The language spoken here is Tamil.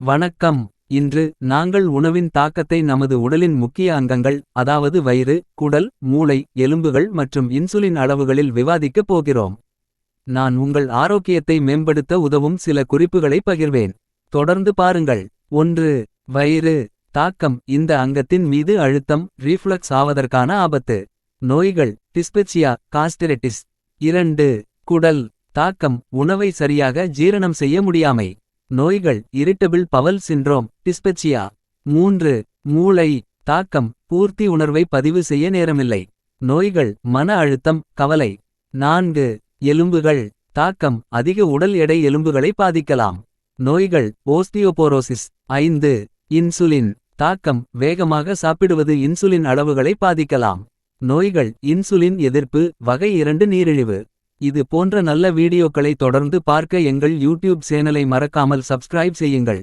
வணக்கம். இன்று நாங்கள் உணவின் தாக்கத்தை நமது உடலின் முக்கிய அங்கங்கள், அதாவது வயிறு, குடல், மூளை, எலும்புகள் மற்றும் இன்சுலின் அளவுகளில் விவாதிக்கப் போகிறோம். நான் உங்கள் ஆரோக்கியத்தை மேம்படுத்த உதவும் சில குறிப்புகளை பகிர்வேன். தொடர்ந்து பாருங்கள். 1. வயிறு தாக்கம். இந்த அங்கத்தின் மீது அழுத்தம் ரீஃப்ளக்ஸ் ஆவதற்கான ஆபத்து. நோய்கள் டிஸ்பெப்சியா, காஸ்டரைட்டிஸ். 2. குடல் தாக்கம். உணவை சரியாக ஜீரணம் செய்ய முடியாமை. நோய்கள் இரிட்டபிள் பவல் சிண்ட்ரோம், டிஸ்பெப்சியா. 3. மூளை தாக்கம். பூர்த்தி உணர்வை பதிவு செய்ய நேரமில்லை. நோய்கள் மன அழுத்தம், கவலை. 4. எலும்புகள் தாக்கம். அதிக உடல் எடை எலும்புகளை பாதிக்கலாம். நோய்கள் ஓஸ்டியோபோரோசிஸ். 5. இன்சுலின் தாக்கம். வேகமாக சாப்பிடுவது இன்சுலின் அளவுகளை பாதிக்கலாம். நோய்கள் இன்சுலின் எதிர்ப்பு, வகை 2 நீரிழிவு. இது போன்ற நல்ல வீடியோக்களை தொடர்ந்து பார்க்க எங்கள் யூடியூப் சேனலை மறக்காமல் சப்ஸ்கிரைப் செய்யுங்கள்.